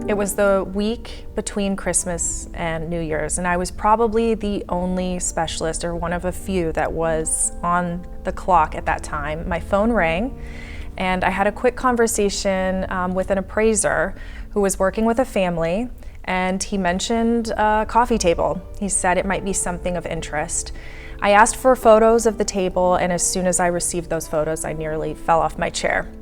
It was the week between Christmas and New Year's, and I was probably the only specialist, or one of a few, that was on the clock at that time. My phone rang, and I had a quick conversation with an appraiser who was working with a family, and he mentioned a coffee table. He said it might be something of interest. I asked for photos of the table, and as soon as I received those photos, I nearly fell off my chair.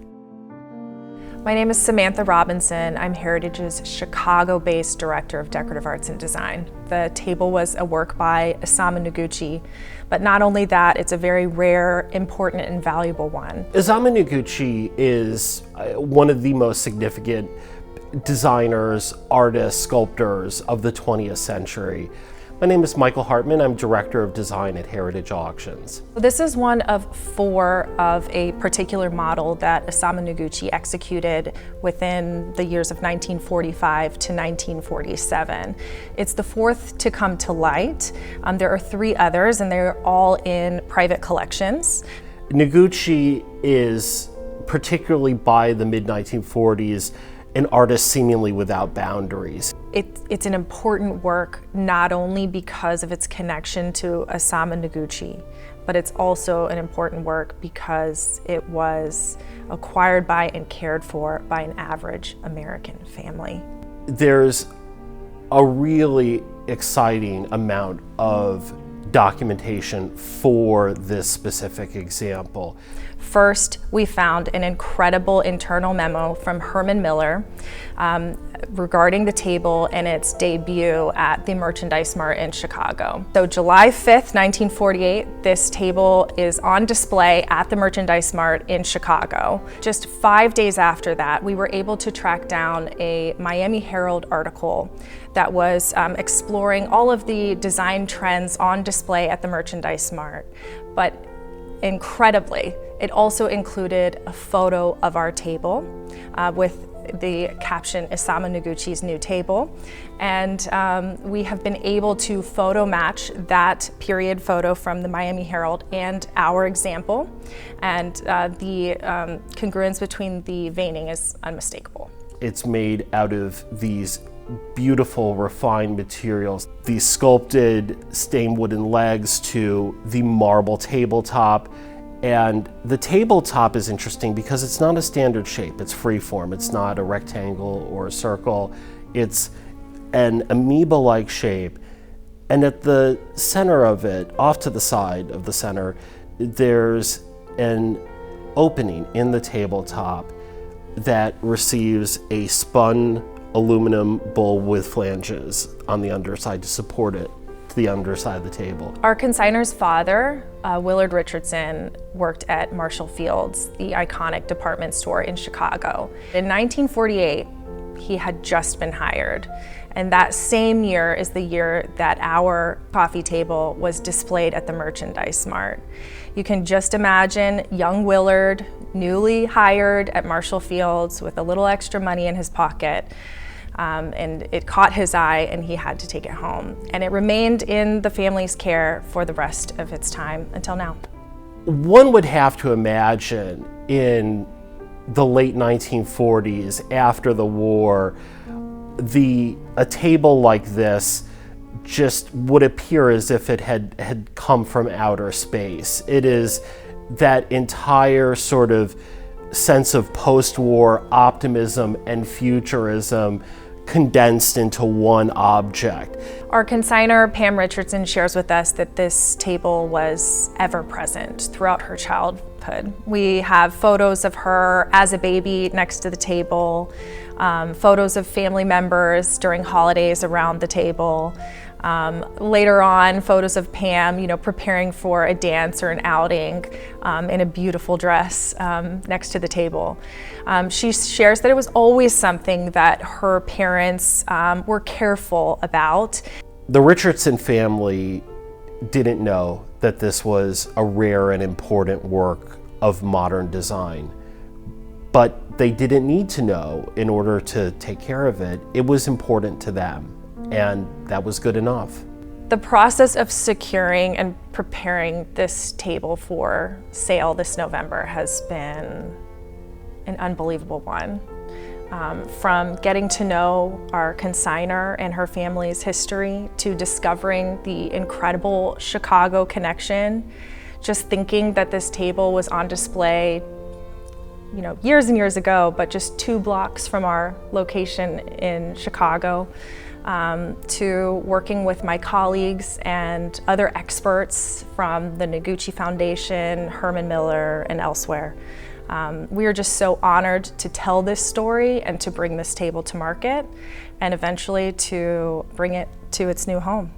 My name is Samantha Robinson. I'm Heritage's Chicago-based Director of Decorative Arts and Design. The table was a work by Isamu Noguchi, but not only that, it's a very rare, important, and valuable one. Isamu Noguchi is one of the most significant designers, artists, sculptors of the 20th century. My name is Michael Hartman. I'm Director of Design at Heritage Auctions. This is one of 4 of a particular model that Isamu Noguchi executed within the years of 1945 to 1947. It's the 4th to come to light. There are 3 others, and they're all in private collections. Noguchi is, particularly by the mid-1940s, an artist seemingly without boundaries. It's an important work not only because of its connection to Isamu Noguchi, but it's also an important work because it was acquired by and cared for by an average American family. There's a really exciting amount of documentation for this specific example. First, we found an incredible internal memo from Herman Miller regarding the table and its debut at the Merchandise Mart in Chicago. So July 5th, 1948, this table is on display at the Merchandise Mart in Chicago. Just 5 days after that, we were able to track down a Miami Herald article that was exploring all of the design trends on display at the Merchandise Mart. But incredibly, it also included a photo of our table with the caption, Isamu Noguchi's new table. And we have been able to photo match that period photo from the Miami Herald and our example. And the congruence between the veining is unmistakable. It's made out of these beautiful, refined materials, these sculpted stained wooden legs to the marble tabletop. And the tabletop is interesting because it's not a standard shape, it's freeform. It's not a rectangle or a circle. It's an amoeba-like shape. And at the center of it, off to the side of the center, there's an opening in the tabletop that receives a spun aluminum bowl with flanges on the underside to support it to the underside of the table. Our consignor's father, Willard Richardson, worked at Marshall Field's, the iconic department store in Chicago. In 1948, he had just been hired. And that same year is the year that our coffee table was displayed at the Merchandise Mart. You can just imagine young Willard, newly hired at Marshall Field's with a little extra money in his pocket. And it caught his eye and he had to take it home. And it remained in the family's care for the rest of its time until now. One would have to imagine in the late 1940s, after the war, a table like this just would appear as if it had come from outer space. It is that entire sort of sense of post-war optimism and futurism condensed into one object. Our consignor, Pam Richardson, shares with us that this table was ever present throughout her childhood. We have photos of her as a baby next to the table, photos of family members during holidays around the table. Later on, photos of Pam, preparing for a dance or an outing in a beautiful dress next to the table. She shares that it was always something that her parents were careful about. The Richardson family didn't know that this was a rare and important work of modern design, but they didn't need to know in order to take care of it. It was important to them. And that was good enough. The process of securing and preparing this table for sale this November has been an unbelievable one. From getting to know our consignor and her family's history to discovering the incredible Chicago connection, just thinking that this table was on display, years and years ago, but just 2 blocks from our location in Chicago, to working with my colleagues and other experts from the Noguchi Foundation, Herman Miller, and elsewhere. We are just so honored to tell this story and to bring this table to market and eventually to bring it to its new home.